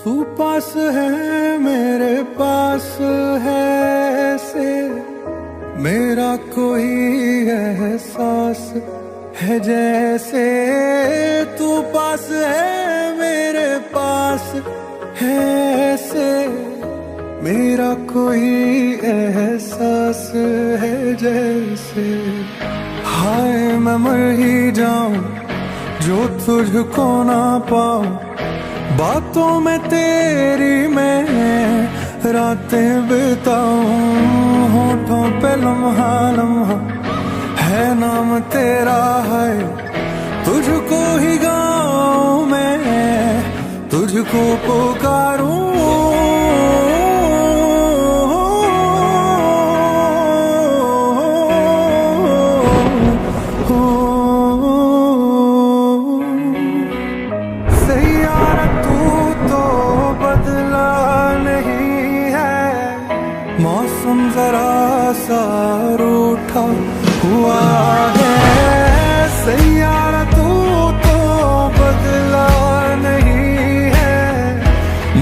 तू पास है मेरे पास है ऐसे मेरा कोई एहसास है जैसे तू पास है मेरे पास है ऐसे मेरा कोई एहसास है जैसे हाय मैं मर ही जाऊं जो तुझको ना पाऊं बातों में तेरी मैं रातें बिताऊं होठों पे लम्हा लम्हा है नाम तेरा है तुझको ही गाऊं मैं तुझको पुकारूं सैयारा तू तो बदला नहीं है मौसम जरा सा रूठा हुआ है सैयारा तू तो बदला नहीं है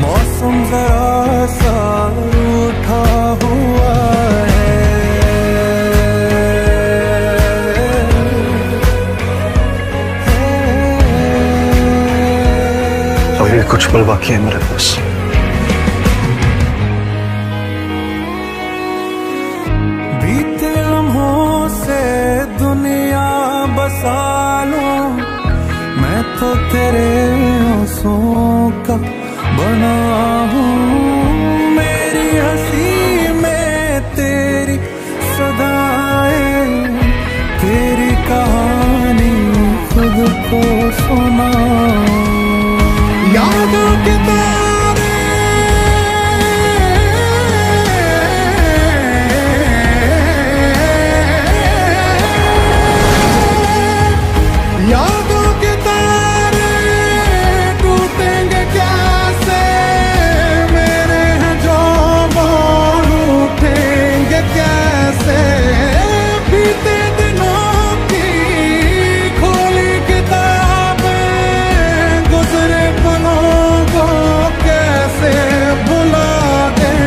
मौसम जरा सा रूठा हुआ है अभी कुछ पल बाकी है मेरे पास बीते लम्हों से दुनिया बसा लूं मैं तो तेरे आंसुओं का बना हूँ मेरी हंसी में तेरी सदाएं तेरी कहानी खुद को सुना यादों के तारे यादों के तारे टूटेंगे कैसे मेरे हैं जो मोड़ उठेंगे कैसे बीते दिनों की खोली किताबें गुजरे पलों को कैसे भुला दें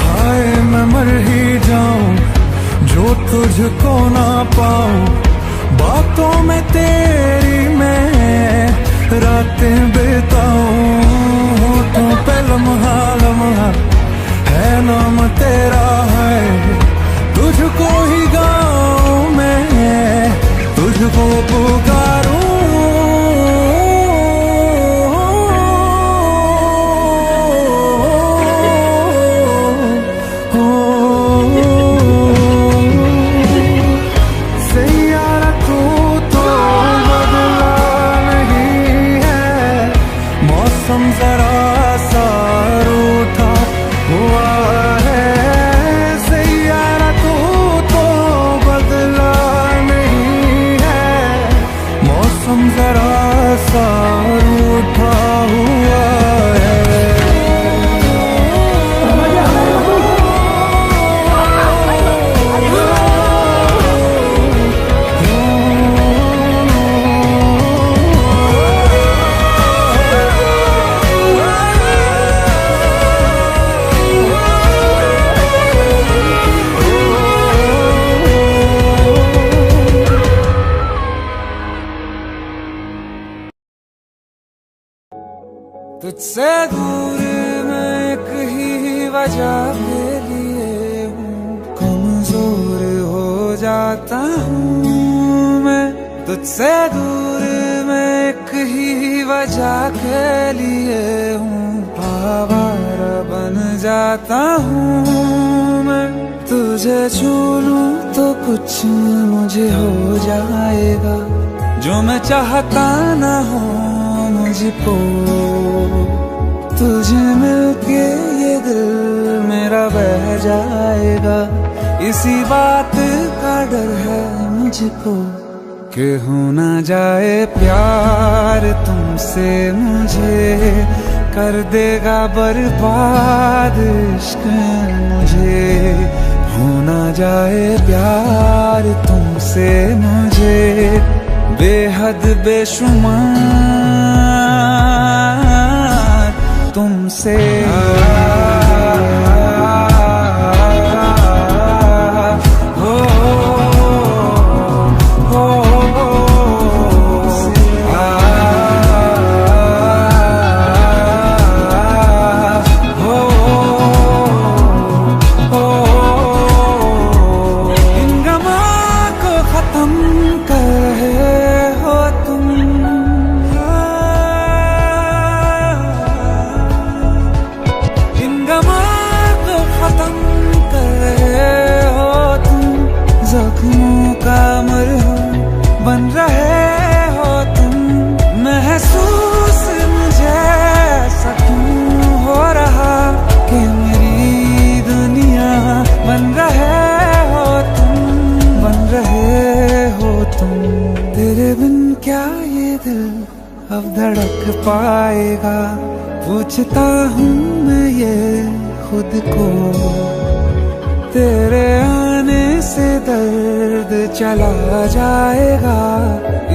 हाय मैं मर ही जाऊं जो तुझको ना पाऊं बातों में तेरी मैं रातें बिताऊं होठों पे लम्हा लम्हा है नाम तेरा है तुझको ही गाऊं मैं तुझको पुकारूं सैयारा तू तो बदला नहीं है मौसम जरा सा रूठा हुआ है सैयारा तू तो बदला नहीं है मौसम जरा सा रूठा हुआ है तुझसे दूर मैं एक ही वजह के लिए हूँ कमजोर हो जाता हूँ मैं तुझसे दूर मैं एक ही वजह के लिए हूँ आवारा बन जाता हूँ मैं तुझे छू लूं तो कुछ मुझे हो जाएगा जो मैं चाहता ना हो मुझको तुझे मिलके ये दिल मेरा बह जाएगा इसी बात का डर है मुझको कि हो ना जाए प्यार तुमसे मुझे कर देगा बर्बाद इश्क मुझे हो ना जाए प्यार तुमसे मुझे बेहद बेशुमार तुमसे। अब धड़क पाएगा, पूछता हूँ मैं ये खुद को। तेरे आने से दर्द चला जाएगा,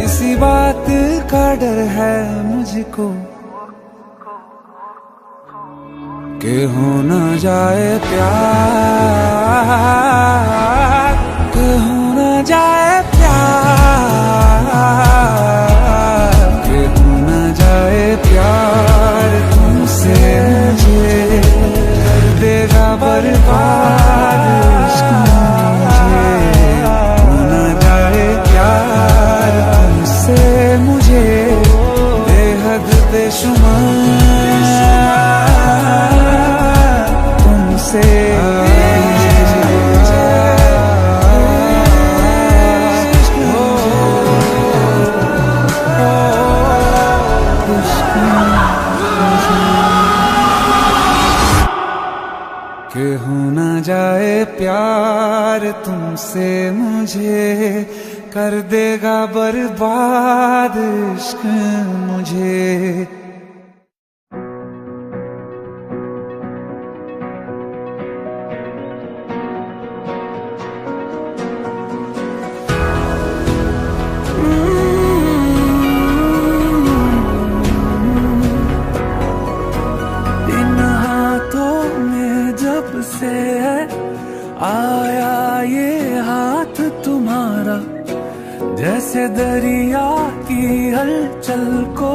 इसी बात का डर है मुझको कि हो न जाए प्यार, कि हो न जाए प्यार, कि हो न जाए प्यार तुमसे मुझे कर देगा बर्बाद इश्क मुझे। हो न जाए प्यार तुमसे मुझे बेहद बेशुमार तुमसे। कि हो न जाए प्यार तुमसे मुझे कर देगा बर्बाद इश्क मुझे। आया ये हाथ तुम्हारा, जैसे दरिया की हलचल को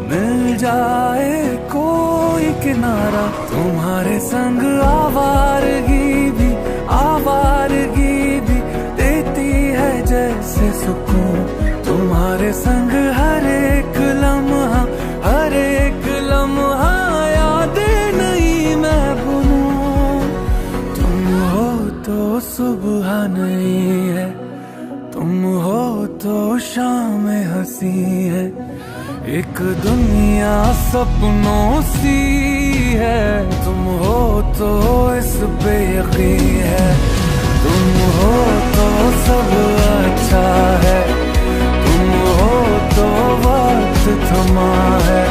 मिल जाए कोई किनारा। तुम्हारे संग आवारगी भी देती है जैसे सुकून। तुम्हारे संग हर एक लम्हा यादें नहीं मैं भूलूं। तुम हो तो सुबह नहीं है, तुम हो तो शाम हंसी है। एक दुनिया सपनों सी है, तुम हो तो इस पे यकीन है। तुम हो तो सब अच्छा है, तुम हो तो वक्त थमा है।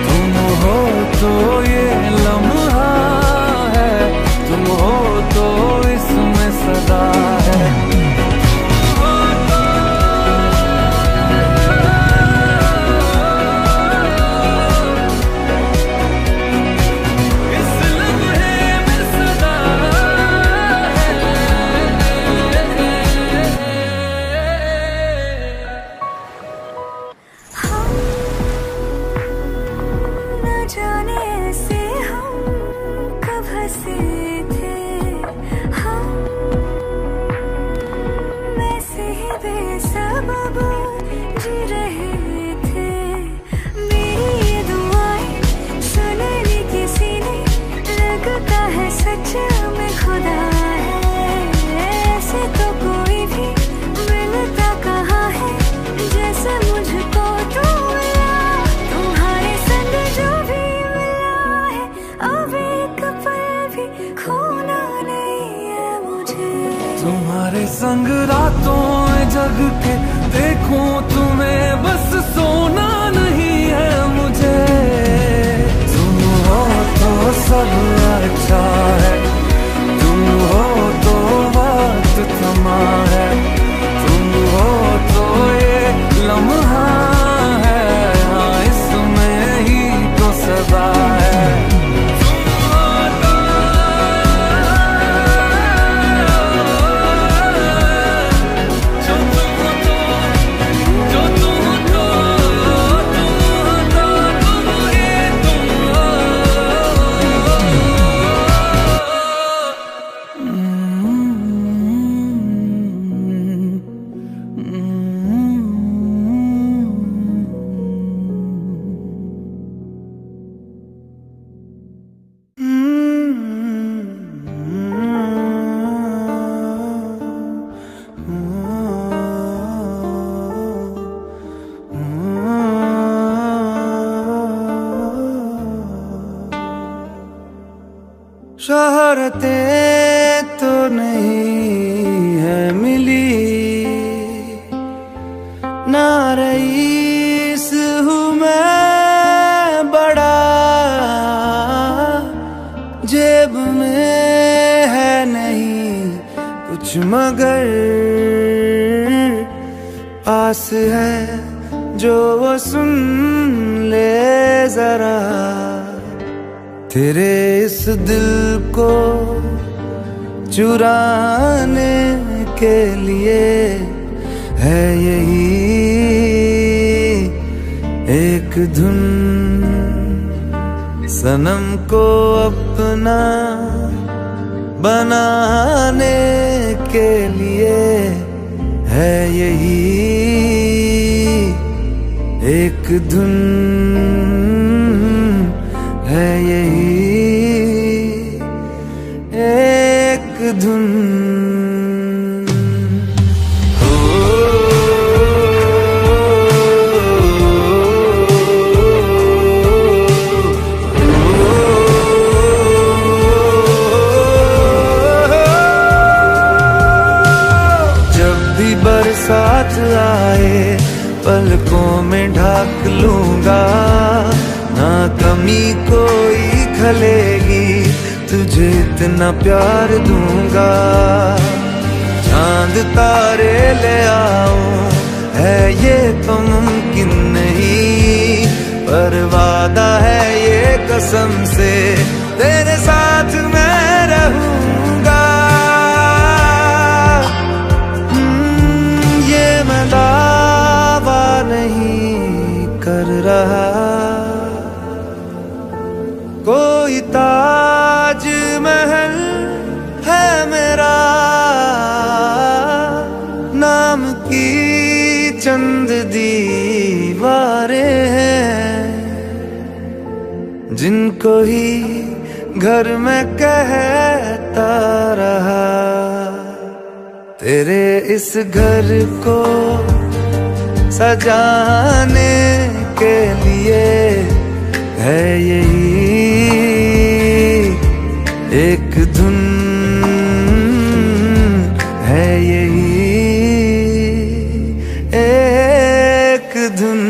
तुम हो तो ये लम्हा है, तुम हो तो इसमें सदा है। सच में खुदा है, ऐसे तो कोई भी मिलता कहाँ है जैसे मुझको तू मिला। तुम्हारे संग जो भी मिला है, अब एक पल भी खोना नहीं है मुझे। तुम्हारे संग रातों में जग के देखूं तुम्हें, बस सोना नहीं है मुझे। तुम हो तो सब अच्छा है, तुम हो तो वक्त थमा है। तुम हो तो ये लम्हा है, हाँ इसमें ही तो सदा है। औरतें तो नहीं है मिली, ना रईस हूँ मैं बड़ा, जेब में है नहीं कुछ मगर पास है जो वो सुन ले जरा। तेरे इस दिल को चुराने के लिए है यही एक धुन, सनम को अपना बनाने के लिए है यही एक धुन, है यही एक धुन। बरसात आए पलकों में ढाक लूंगा, ना कमी कोई खलेगी, तुझे इतना प्यार दूंगा। चांद तारे ले आऊं है ये तो मुमकिन नहीं, पर वादा है ये कसम से तेरे साथ मैं रहूंगा। मैं दावा नहीं कर रहा, कोई ताज महल है मेरा, नाम की चंद दीवारें हैं जिनको ही घर में कहता रहा। तेरे इस घर को सजाने के लिए है यही एक धुन, है यही एक धुन।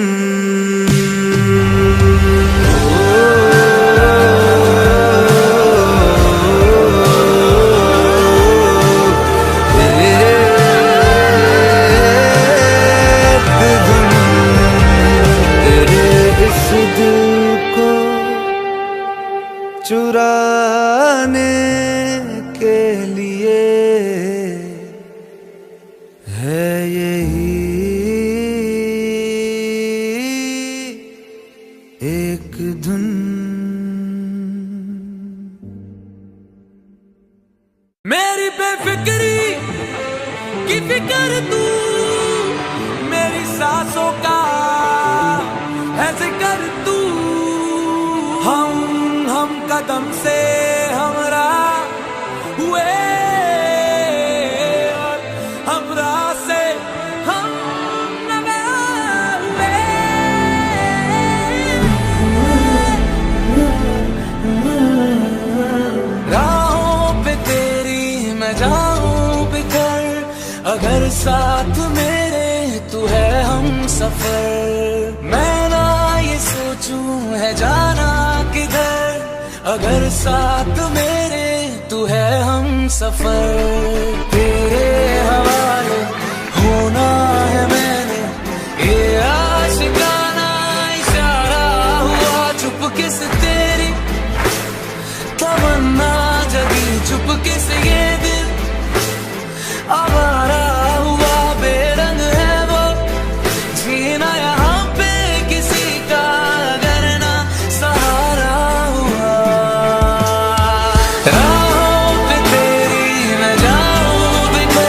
चुराने के लिए है यही एक धुन। मेरी बेफिक्री की फिक्र तू, मेरी सांसों का है जिक्र तू, हम कदम से हमरा हुए और हमरा से हम नवा हुए। राहों पे तेरी मैं जाऊं बिखर, अगर साथ मेरे तू है हम सफर। मैं ना ये सोचूं है जाना किधर, अगर साथ मेरे तू है हम सफर। तेरे हवाले होना है मैंने ये आशिकाना इशारा हुआ, चुपके से तेरी तमन्ना जगी, चुपके से ये दिल आवारा हुआ। बेरंग है वो जीना यहाँ पे किसी का अगर ना सहारा हुआ। राहों पे तेरी मैं जाऊं बिखर,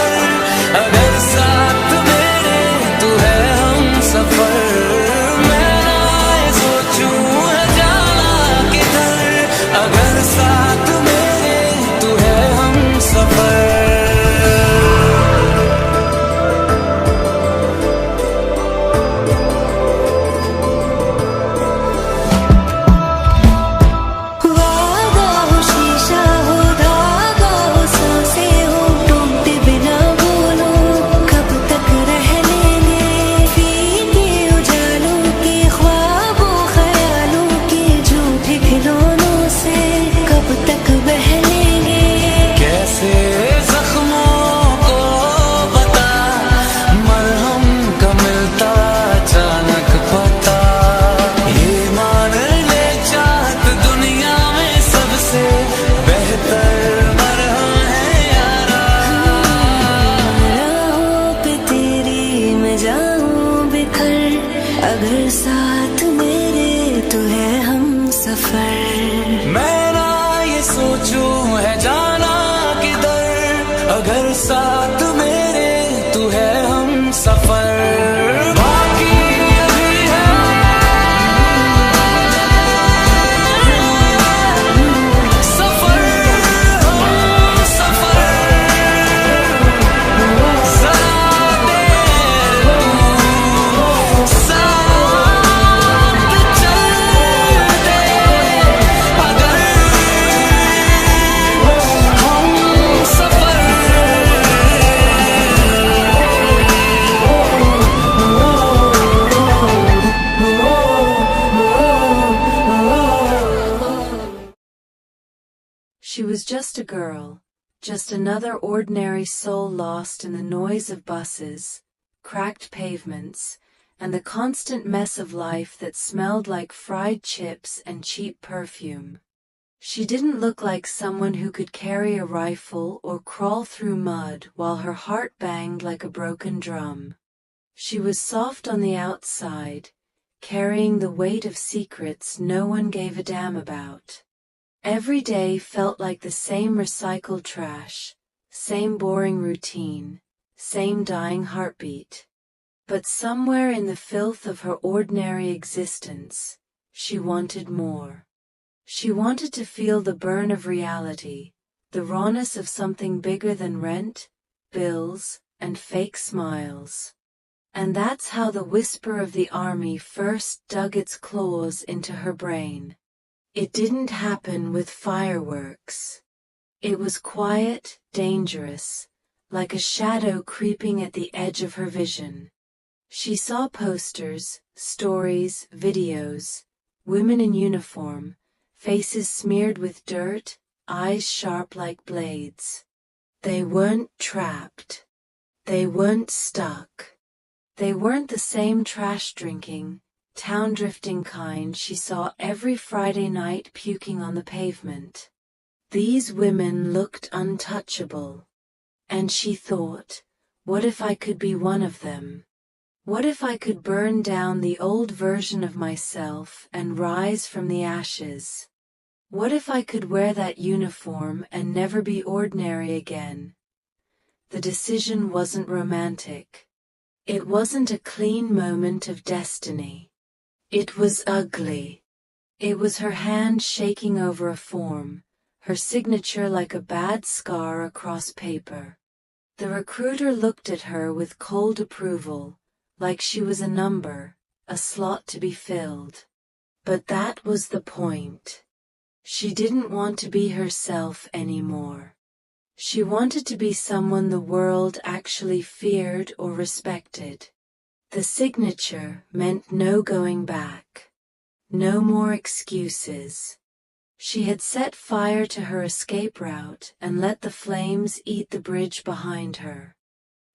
साथ मेरे तू है हम सफर बाकी अभी है सफर हम सफर जरा देर तू साथ चल दे अगर हम सफर She was just a girl, just another ordinary soul lost in the noise of buses, cracked pavements, and the constant mess of life that smelled like fried chips and cheap perfume. She didn't look like someone who could carry a rifle or crawl through mud while her heart banged like a broken drum. She was soft on the outside, carrying the weight of secrets no one gave a damn about. Every day felt like the same recycled trash, same boring routine, same dying heartbeat. But somewhere in the filth of her ordinary existence, she wanted more. She wanted to feel the burn of reality, the rawness of something bigger than rent, bills, and fake smiles. And that's how the whisper of the army first dug its claws into her brain. It didn't happen with fireworks. It was quiet, dangerous, like a shadow creeping at the edge of her vision. She saw posters, stories, videos, women in uniform, faces smeared with dirt, eyes sharp like blades. They weren't trapped. They weren't stuck. They weren't the same trash-drinking, town-drifting kind she saw every Friday night puking on the pavement. These women looked untouchable. And she thought, what if I could be one of them? What if I could burn down the old version of myself and rise from the ashes? What if I could wear that uniform and never be ordinary again? The decision wasn't romantic. It wasn't a clean moment of destiny. It was ugly. It was her hand shaking over a form, her signature like a bad scar across paper. The recruiter looked at her with cold approval, like she was a number, a slot to be filled. But that was the point. She didn't want to be herself anymore. She wanted to be someone the world actually feared or respected. The signature meant no going back. No more excuses. She had set fire to her escape route and let the flames eat the bridge behind her.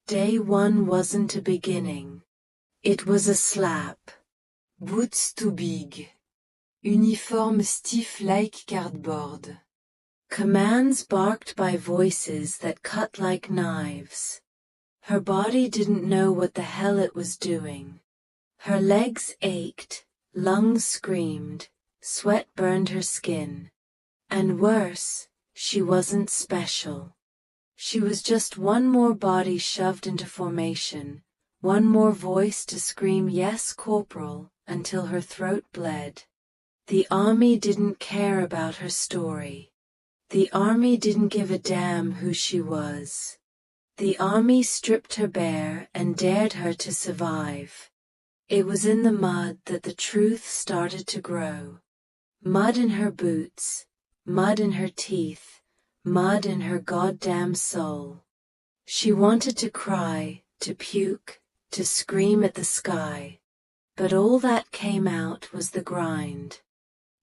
Day one wasn't a beginning. It was a slap. Boots too big. Uniform stiff like cardboard. Commands barked by voices that cut like knives. Her body didn't know what the hell it was doing. Her legs ached, lungs screamed, sweat burned her skin. And worse, she wasn't special. She was just one more body shoved into formation, one more voice to scream "Yes, Corporal," until her throat bled. The army didn't care about her story. The army didn't give a damn who she was. The army stripped her bare and dared her to survive. It was in the mud that the truth started to grow. Mud in her boots, mud in her teeth, mud in her goddamn soul. She wanted to cry, to puke, to scream at the sky. But all that came out was the grind.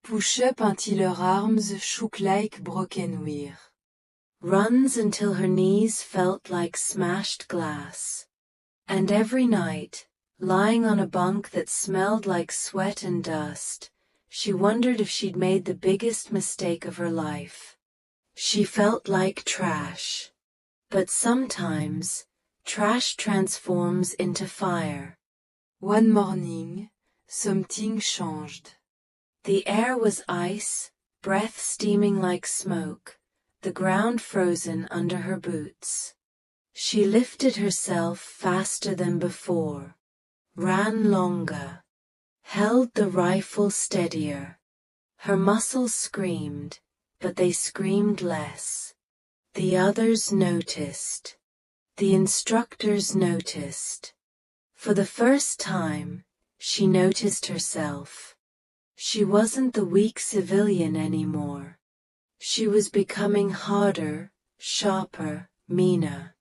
Push up until her arms shook like broken wire. Runs until her knees felt like smashed glass. And every night, lying on a bunk that smelled like sweat and dust, she wondered if she'd made the biggest mistake of her life. She felt like trash. But sometimes, trash transforms into fire. One morning, something changed. The air was ice, breath steaming like smoke, the ground frozen under her boots. She lifted herself faster than before, ran longer, held the rifle steadier. Her muscles screamed, but they screamed less. The others noticed. The instructors noticed. For the first time, she noticed herself. She wasn't the weak civilian anymore. She was becoming harder, sharper, meaner.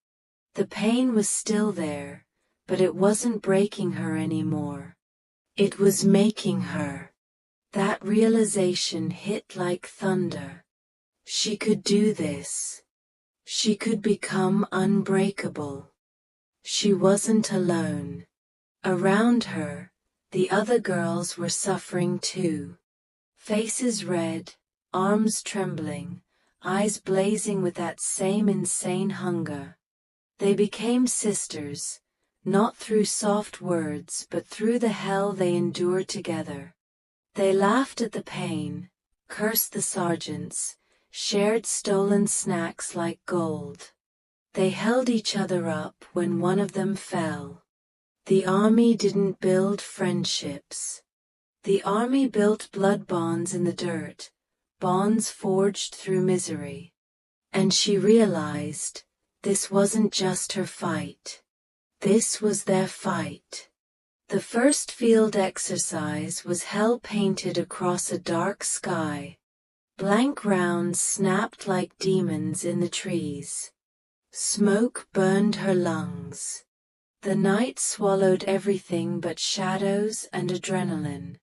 The pain was still there, but it wasn't breaking her anymore. It was making her. That realization hit like thunder. She could do this. She could become unbreakable. She wasn't alone. Around her, the other girls were suffering too. Faces red, arms trembling, eyes blazing with that same insane hunger. They became sisters, not through soft words but through the hell they endured together. They laughed at the pain, cursed the sergeants, shared stolen snacks like gold. They held each other up when one of them fell. The army didn't build friendships. The army built blood bonds in the dirt, bonds forged through misery. And she realized, this wasn't just her fight. This was their fight. The first field exercise was hell painted across a dark sky. Blank rounds snapped like demons in the trees. Smoke burned her lungs. The night swallowed everything but shadows and adrenaline.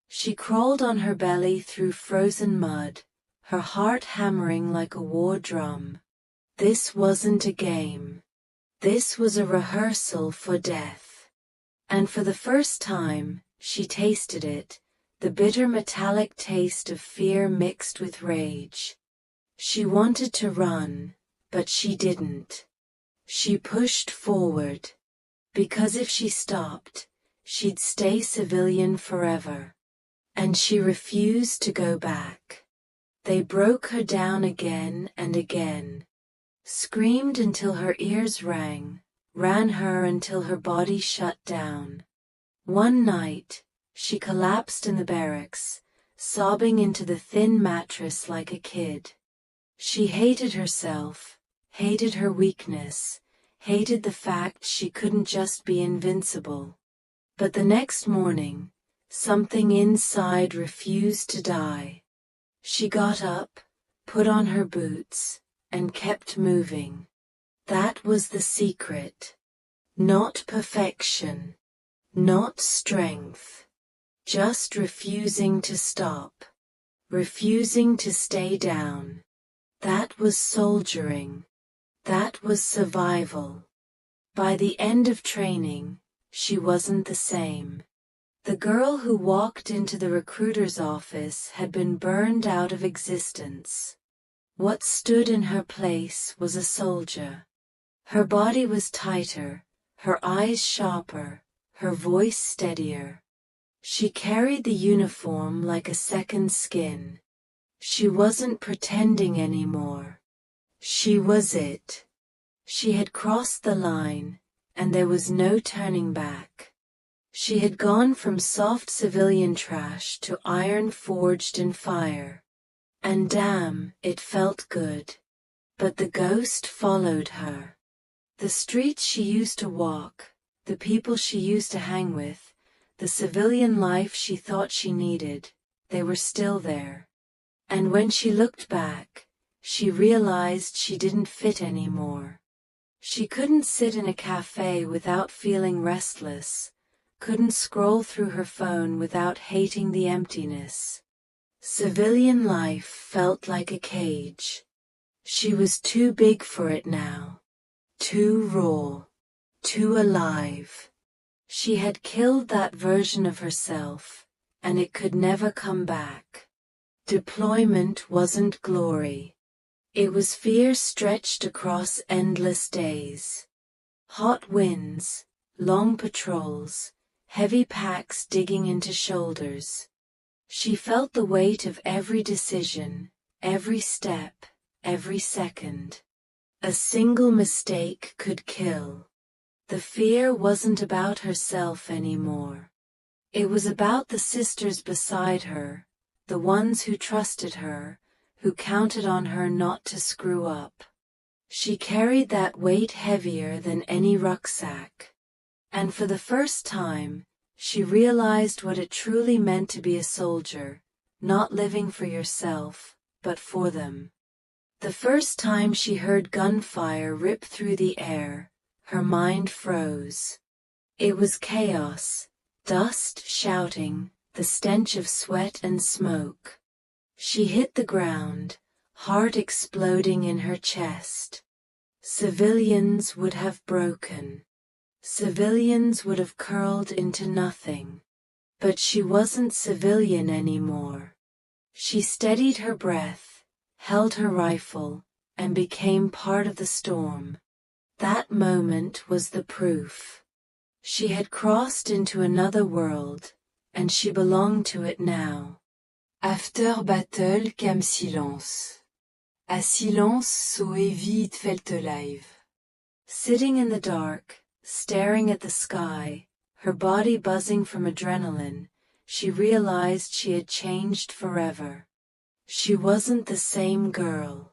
She crawled on her belly through frozen mud, her heart hammering like a war drum. This wasn't a game. This was a rehearsal for death. And for the first time, she tasted it, the bitter metallic taste of fear mixed with rage. She wanted to run, but she didn't. She pushed forward. Because if she stopped, she'd stay civilian forever. And she refused to go back. They broke her down again and again. Screamed until her ears rang, ran her until her body shut down. One night, she collapsed in the barracks, sobbing into the thin mattress like a kid. She hated herself, hated her weakness, hated the fact she couldn't just be invincible. But the next morning, something inside refused to die. She got up, put on her boots, and kept moving. That was the secret. Not perfection. Not strength. Just refusing to stop. Refusing to stay down. That was soldiering. That was survival. By the end of training, she wasn't the same. The girl who walked into the recruiter's office had been burned out of existence. What stood in her place was a soldier. Her body was tighter, her eyes sharper, her voice steadier. She carried the uniform like a second skin. She wasn't pretending anymore. She was it. She had crossed the line, and there was no turning back. She had gone from soft civilian trash to iron forged in fire. And damn, it felt good. But the ghost followed her. The streets she used to walk, the people she used to hang with, the civilian life she thought she needed, they were still there. And when she looked back, she realized she didn't fit anymore. She couldn't sit in a cafe without feeling restless, couldn't scroll through her phone without hating the emptiness. Civilian life felt like a cage. She was too big for it now. Too raw. Too alive. She had killed that version of herself, and it could never come back. Deployment wasn't glory. It was fear stretched across endless days. Hot winds, long patrols, heavy packs digging into shoulders. She felt the weight of every decision, every step, every second. A single mistake could kill. The fear wasn't about herself anymore. It was about the sisters beside her, the ones who trusted her, who counted on her not to screw up. She carried that weight heavier than any rucksack. And for the first time, she realized what it truly meant to be a soldier, not living for yourself, but for them. The first time she heard gunfire rip through the air, her mind froze. It was chaos, dust, shouting, the stench of sweat and smoke. She hit the ground, heart exploding in her chest. Civilians would have broken. Civilians would have curled into nothing. But she wasn't civilian anymore. She steadied her breath, held her rifle, and became part of the storm. That moment was the proof. She had crossed into another world, and she belonged to it now. After battle came silence. A silence so heavy it felt alive. Sitting in the dark, staring at the sky, her body buzzing from adrenaline, she realized she had changed forever. She wasn't the same girl.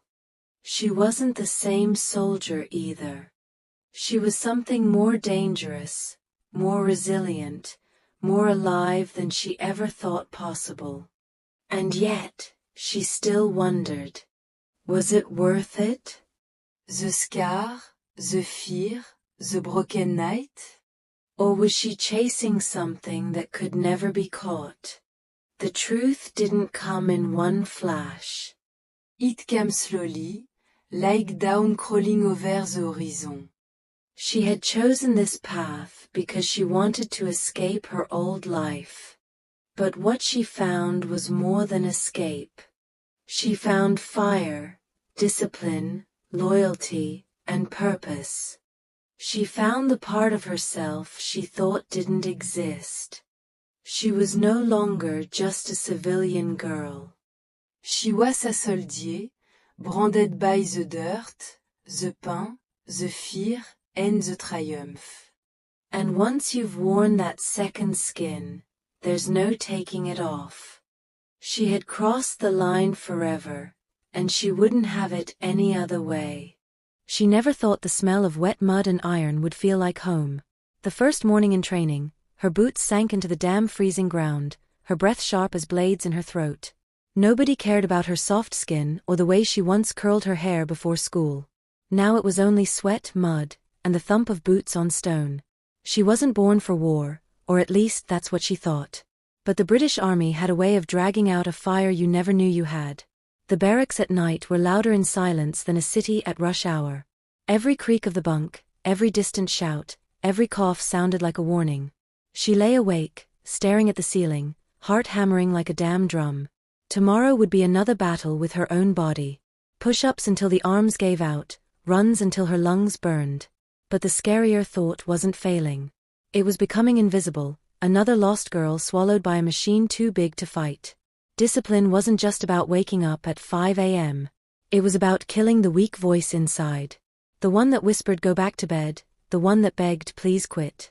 She wasn't the same soldier either. She was something more dangerous, more resilient, more alive than she ever thought possible. And yet, she still wondered, was it worth it? The scar, the fear, the broken night? Or was she chasing something that could never be caught? The truth didn't come in one flash. It came slowly, like dawn crawling over the horizon. She had chosen this path because she wanted to escape her old life. But what she found was more than escape. She found fire, discipline, loyalty, and purpose. She found the part of herself she thought didn't exist. She was no longer just a civilian girl. She was a soldier, branded by the dirt, the pain, the fear, and the triumph. And once you've worn that second skin, there's no taking it off. She had crossed the line forever, and she wouldn't have it any other way. She never thought the smell of wet mud and iron would feel like home. The first morning in training, her boots sank into the damn freezing ground, her breath sharp as blades in her throat. Nobody cared about her soft skin or the way she once curled her hair before school. Now it was only sweat, mud, and the thump of boots on stone. She wasn't born for war, or at least that's what she thought. But the British Army had a way of dragging out a fire you never knew you had. The barracks at night were louder in silence than a city at rush hour. Every creak of the bunk, every distant shout, every cough sounded like a warning. She lay awake, staring at the ceiling, heart hammering like a damn drum. Tomorrow would be another battle with her own body. Push-ups until the arms gave out, runs until her lungs burned. But the scarier thought wasn't failing. It was becoming invisible, another lost girl swallowed by a machine too big to fight. Discipline wasn't just about waking up at 5 a.m. It was about killing the weak voice inside. The one that whispered go back to bed, the one that begged please quit.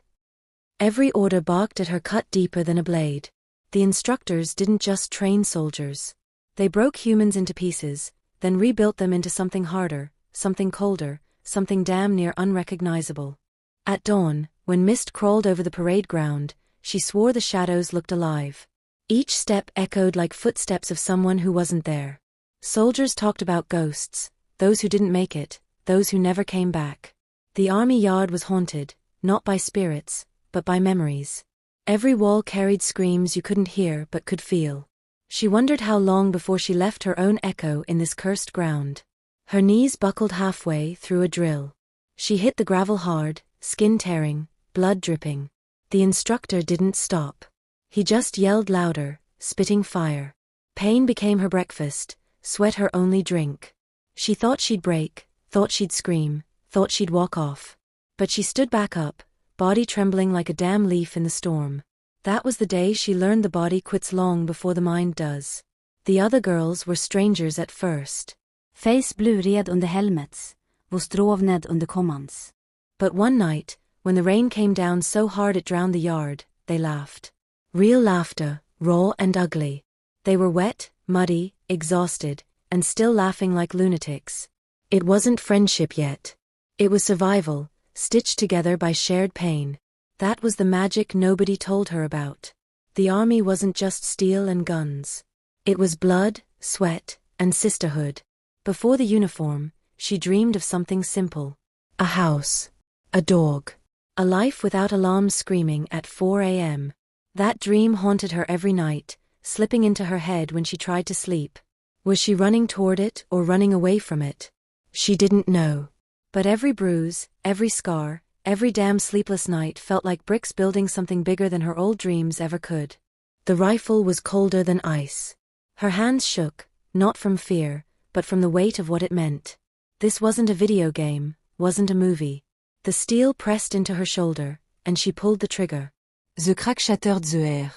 Every order barked at her cut deeper than a blade. The instructors didn't just train soldiers. They broke humans into pieces, then rebuilt them into something harder, something colder, something damn near unrecognizable. At dawn, when mist crawled over the parade ground, she swore the shadows looked alive. Each step echoed like footsteps of someone who wasn't there. Soldiers talked about ghosts, those who didn't make it, those who never came back. The army yard was haunted, not by spirits, but by memories. Every wall carried screams you couldn't hear but could feel. She wondered how long before she left her own echo in this cursed ground. Her knees buckled halfway through a drill. She hit the gravel hard, skin tearing, blood dripping. The instructor didn't stop. He just yelled louder, spitting fire. Pain became her breakfast, sweat her only drink. She thought she'd break, thought she'd scream, thought she'd walk off. But she stood back up, body trembling like a damn leaf in the storm. That was the day she learned the body quits long before the mind does. The other girls were strangers at first. Face blurred under helmets, wo stråvned under kommans. But one night, when the rain came down so hard it drowned the yard, they laughed. Real laughter, raw and ugly. They were wet, muddy, exhausted, and still laughing like lunatics. It wasn't friendship yet. It was survival, stitched together by shared pain. That was the magic nobody told her about. The army wasn't just steel and guns. It was blood, sweat, and sisterhood. Before the uniform, she dreamed of something simple. A house. A dog. A life without alarms screaming at 4 a.m. That dream haunted her every night, slipping into her head when she tried to sleep. Was she running toward it or running away from it? She didn't know. But every bruise, every scar, every damn sleepless night felt like bricks building something bigger than her old dreams ever could. The rifle was colder than ice. Her hands shook, not from fear, but from the weight of what it meant. This wasn't a video game, wasn't a movie. The steel pressed into her shoulder, and she pulled the trigger. The crack shattered the air.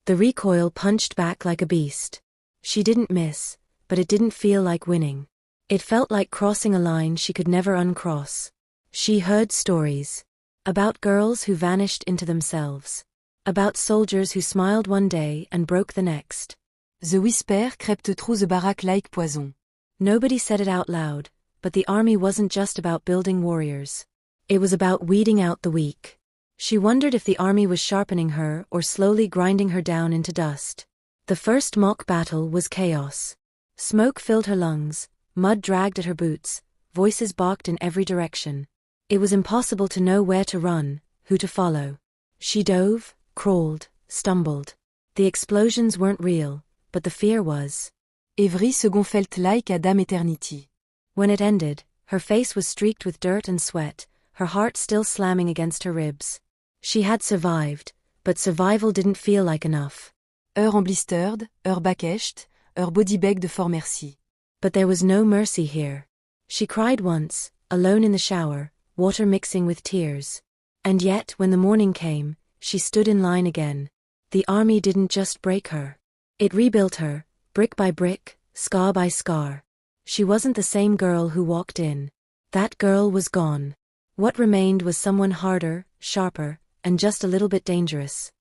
The recoil punched back like a beast. She didn't miss, but it didn't feel like winning. It felt like crossing a line she could never uncross. She heard stories. About girls who vanished into themselves. About soldiers who smiled one day and broke the next. The whisper crept through the barrack like poison. Nobody said it out loud, but the army wasn't just about building warriors. It was about weeding out the weak. She wondered if the army was sharpening her or slowly grinding her down into dust. The first mock battle was chaos. Smoke filled her lungs, mud dragged at her boots, voices barked in every direction. It was impossible to know where to run, who to follow. She dove, crawled, stumbled. The explosions weren't real, but the fear was. Every second felt like a damn eternity. When it ended, her face was streaked with dirt and sweat, her heart still slamming against her ribs. She had survived, but survival didn't feel like enough. Her en blistered, her back ached, her body begged for mercy. But there was no mercy here. She cried once, alone in the shower, water mixing with tears. And yet, when the morning came, she stood in line again. The army didn't just break her. It rebuilt her, brick by brick, scar by scar. She wasn't the same girl who walked in. That girl was gone. What remained was someone harder, sharper, and just a little bit dangerous.